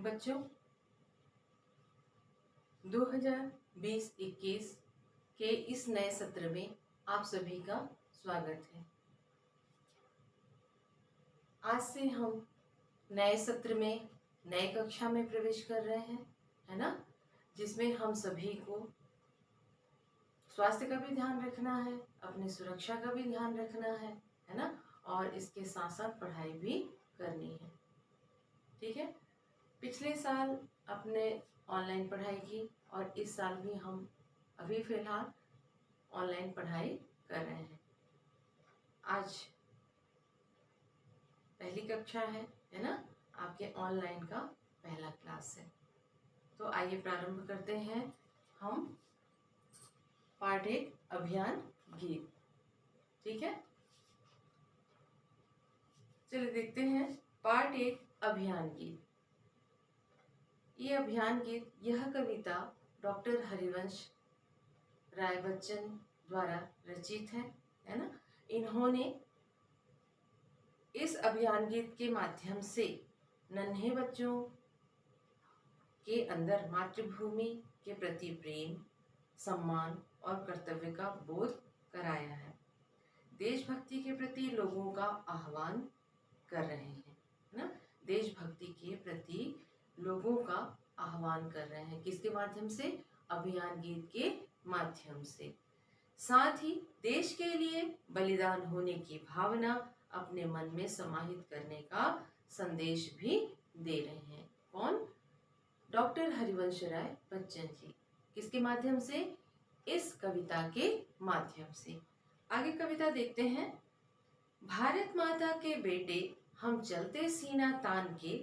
बच्चों, 2020-21 के इस नए सत्र में आप सभी का स्वागत है। आज से हम नए सत्र में नए कक्षा में प्रवेश कर रहे हैं, है ना, जिसमें हम सभी को स्वास्थ्य का भी ध्यान रखना है, अपनी सुरक्षा का भी ध्यान रखना है ना, और इसके साथ साथ पढ़ाई भी करनी है। ठीक है। पिछले साल अपने ऑनलाइन पढ़ाई की और इस साल भी हम अभी फिलहाल ऑनलाइन पढ़ाई कर रहे हैं। आज पहली कक्षा है ना, आपके ऑनलाइन का पहला क्लास है। तो आइए प्रारंभ करते हैं हम पाठ 1 अभियान गीत। ठीक है, चलिए देखते हैं पाठ 1 अभियान गीत। ये अभियान गीत, यह कविता डॉक्टर हरिवंश राय बच्चन द्वारा रचित है ना। इन्होंने इस अभियान गीत के माध्यम से नन्हे बच्चों के अंदर मातृभूमि के प्रति प्रेम, सम्मान और कर्तव्य का बोध कराया है। देशभक्ति के प्रति लोगों का आह्वान कर रहे हैं ना। देशभक्ति के प्रति लोगों का आह्वान कर रहे हैं, किसके माध्यम से? अभियान गीत के माध्यम से। साथ ही देश के लिए बलिदान होने की भावना अपने मन में समाहित करने का संदेश भी दे रहे हैं। कौन? डॉक्टर हरिवंश राय बच्चन जी। किसके माध्यम से? इस कविता के माध्यम से। आगे कविता देखते हैं। भारत माता के बेटे हम चलते सीना तान के,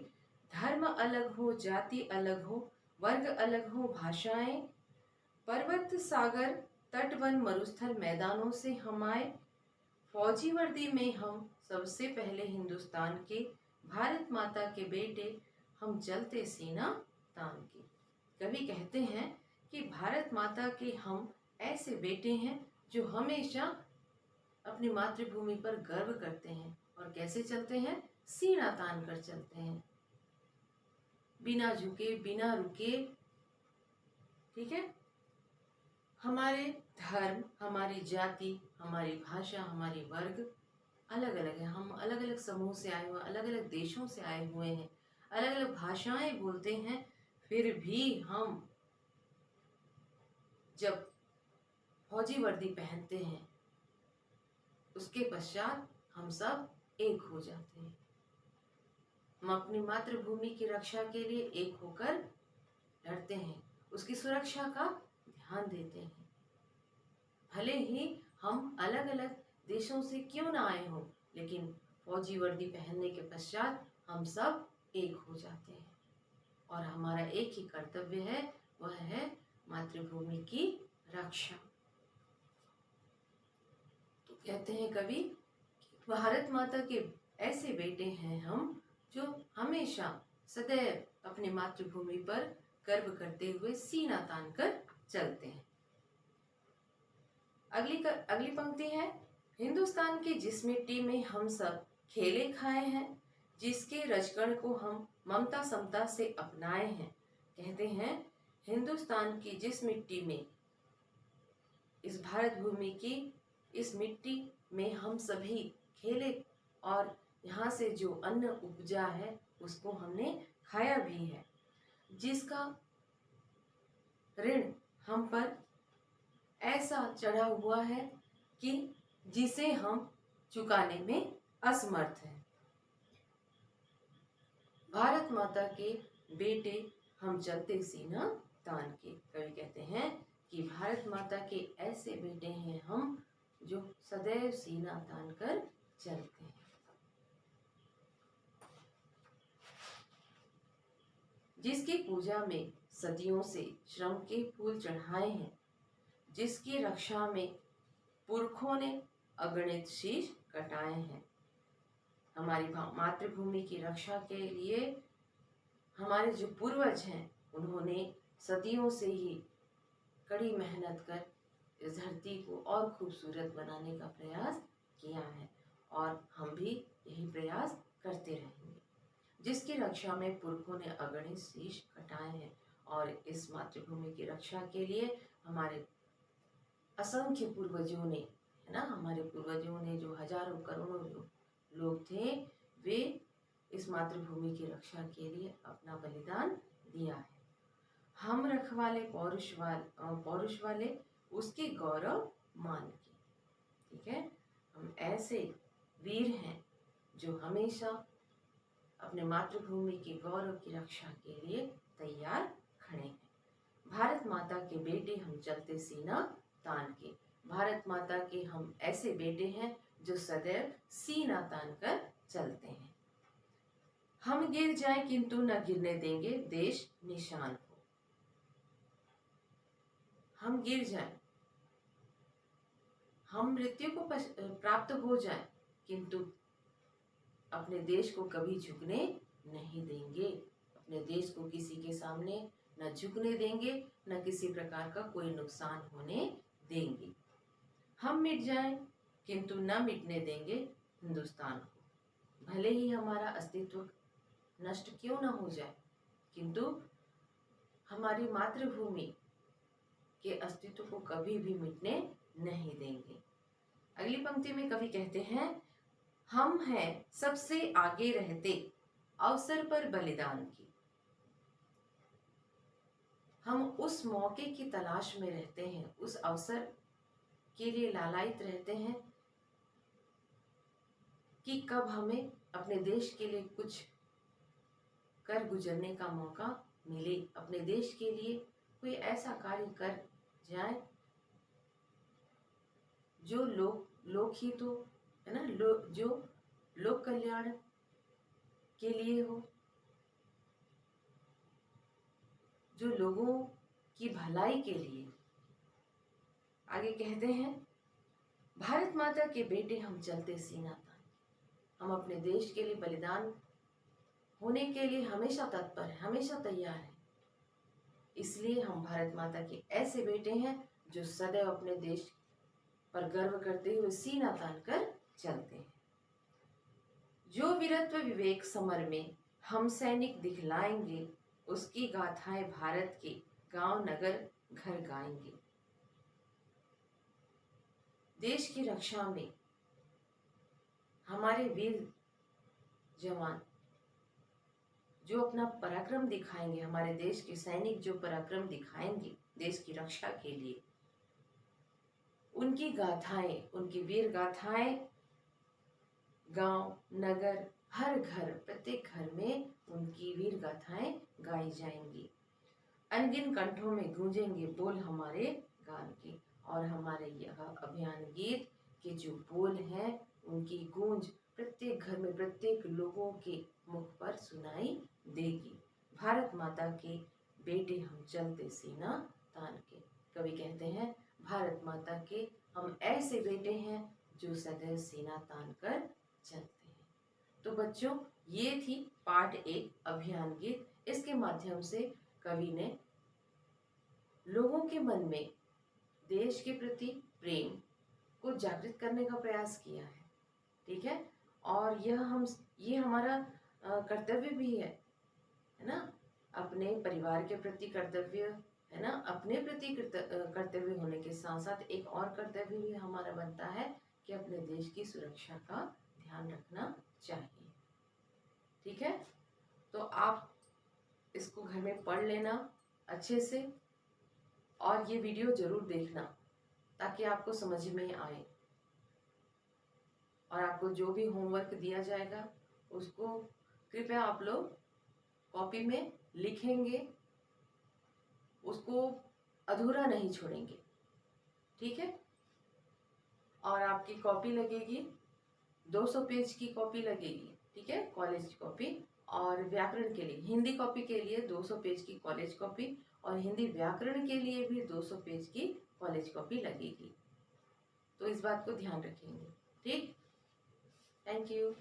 धर्म अलग हो, जाति अलग हो, वर्ग अलग हो, भाषाएं, पर्वत सागर तट वन मरुस्थल मैदानों से हम आए, फौजी वर्दी में हम सबसे पहले हिंदुस्तान के, भारत माता के बेटे हम चलते सीना तान के। कवि कहते हैं कि भारत माता के हम ऐसे बेटे हैं जो हमेशा अपनी मातृभूमि पर गर्व करते हैं। और कैसे चलते हैं? सीना तान कर चलते हैं, बिना झुके, बिना रुके। ठीक है। हमारे धर्म, हमारी जाति, हमारी भाषा, हमारी वर्ग अलग अलग है। हम अलग अलग समूह से आए हुए, अलग अलग देशों से आए हुए हैं, अलग अलग भाषाएं बोलते हैं। फिर भी हम जब फौजी वर्दी पहनते हैं, उसके पश्चात हम सब एक हो जाते हैं। हम अपनी मातृभूमि की रक्षा के लिए एक होकर लड़ते हैं, उसकी सुरक्षा का ध्यान देते हैं। भले ही हम अलग अलग देशों से क्यों ना आए हों, लेकिन फौजी वर्दी पहनने के पश्चात हम सब एक हो जाते हैं और हमारा एक ही कर्तव्य है, वह है मातृभूमि की रक्षा। तो कहते हैं कवि, भारत माता के ऐसे बेटे हैं हम जो हमेशा सदैव अपनी मातृभूमि पर गर्व करते हुए सीना तान कर चलते हैं। अगली पंक्ति है। हिंदुस्तान की जिस मिट्टी में हम सब खेले खाए हैं, जिसके रजकण को हम ममता समता से अपनाए हैं। कहते हैं हिंदुस्तान की जिस मिट्टी में, इस भारत भूमि की इस मिट्टी में हम सभी खेले और यहाँ से जो अन्न उपजा है उसको हमने खाया भी है, जिसका ऋण हम पर ऐसा चढ़ा हुआ है कि जिसे हम चुकाने में असमर्थ हैं। भारत माता के बेटे हम चलते सीना तान के। कवि कहते हैं कि भारत माता के ऐसे बेटे हैं हम जो सदैव सीना तान कर चलते हैं। जिसकी पूजा में सदियों से श्रम के फूल चढ़ाए हैं, जिसकी रक्षा में पुरखों ने अगणित शीश कटाए हैं। हमारी मातृभूमि की रक्षा के लिए हमारे जो पूर्वज हैं, उन्होंने सदियों से ही कड़ी मेहनत कर इस धरती को और खूबसूरत बनाने का प्रयास किया है और हम भी यही प्रयास करते रहेंगे। जिसकी रक्षा में पुरखों ने अगणित शीश कटाए हैं। और इस मातृभूमि की रक्षा के लिए हमारे असंख्य पूर्वजों ने, है ना, हमारे पूर्वजों ने जो हजारों करोड़ों लोग थे, वे इस मातृभूमि की रक्षा के लिए अपना बलिदान दिया है। हम रखवाले पौरुष वाले उसके गौरव मान के, ठीक है। हम ऐसे वीर हैं जो हमेशा अपने मातृभूमि के गौरव की रक्षा के लिए तैयार खड़े हैं। भारत माता के बेटे हम चलते सीना तान के। भारत माता के हम ऐसे बेटे हैं जो सदैव सीना तान कर चलते हैं। हम गिर जाएं किंतु न गिरने देंगे देश निशान को। हम गिर जाएं, हम मृत्यु को प्राप्त हो जाएं, किंतु अपने देश को कभी झुकने नहीं देंगे। अपने देश को किसी के सामने न झुकने देंगे, न किसी प्रकार का कोई नुकसान होने देंगे। हम मिट जाएं किंतु न मिटने देंगे हिंदुस्तान को। भले ही हमारा अस्तित्व नष्ट क्यों न हो जाए, किंतु हमारी मातृभूमि के अस्तित्व को कभी भी मिटने नहीं देंगे। अगली पंक्ति में कवि कहते हैं, हम हैं सबसे आगे रहते अवसर पर बलिदान की। हम उस मौके की तलाश में रहते हैं, उस अवसर के लिए लालायित रहते हैं कि कब हमें अपने देश के लिए कुछ कर गुजरने का मौका मिले, अपने देश के लिए कोई ऐसा कार्य कर जाए जो लोक हित हो, है ना, जो लोक कल्याण के लिए हो, जो लोगों की भलाई के लिए। आगे कहते हैं, भारत माता के बेटे हम चलते सीना तान। हम अपने देश के लिए बलिदान होने के लिए हमेशा तत्पर हैं, हमेशा तैयार हैं। इसलिए हम भारत माता के ऐसे बेटे हैं जो सदैव अपने देश पर गर्व करते हुए सीना तान कर चलते हैं। जो वीरत्व विवेक समर में हम सैनिक दिखलाएंगे, उसकी गाथाएं भारत के गांव नगर घर गाएंगे। देश की रक्षा में हमारे वीर जवान जो अपना पराक्रम दिखाएंगे, हमारे देश के सैनिक जो पराक्रम दिखाएंगे देश की रक्षा के लिए, उनकी गाथाएं, उनकी वीर गाथाएं गांव नगर हर घर, प्रत्येक घर में उनकी वीर गाथाएं गाई जाएंगी। अनगिन कंठों में गूंजेंगे बोल हमारे गान के। और हमारे यह अभियान गीत के जो बोल हैं, उनकी गूंज प्रत्येक घर में, प्रत्येक लोगों के मुख पर सुनाई देगी। भारत माता के बेटे हम चलते सीना तान के। कवि कहते हैं, भारत माता के हम ऐसे बेटे हैं जो सदैव सीना तान कर चलते हैं। तो बच्चों, ये थी पार्ट 1 अभियान गीत। इसके माध्यम से कवि ने लोगों के मन में देश के प्रति प्रेम को जागृत करने का प्रयास किया है, ठीक है। और ये हमारा कर्तव्य भी है ना, अपने परिवार के प्रति कर्तव्य, है ना, अपने प्रति कर्तव्य होने के साथ साथ एक और कर्तव्य भी हमारा बनता है कि अपने देश की सुरक्षा का ध्यान रखना चाहिए, ठीक है। तो आप इसको घर में पढ़ लेना अच्छे से, और ये वीडियो जरूर देखना ताकि आपको समझ में आए। और आपको जो भी होमवर्क दिया जाएगा उसको कृपया आप लोग कॉपी में लिखेंगे, उसको अधूरा नहीं छोड़ेंगे, ठीक है। और आपकी कॉपी लगेगी 200 पेज की कॉपी लगेगी, ठीक है, कॉलेज कॉपी। और व्याकरण के लिए, हिंदी कॉपी के लिए 200 पेज की कॉलेज कॉपी, और हिंदी व्याकरण के लिए भी 200 पेज की कॉलेज कॉपी लगेगी। तो इस बात को ध्यान रखेंगे, ठीक। Thank you.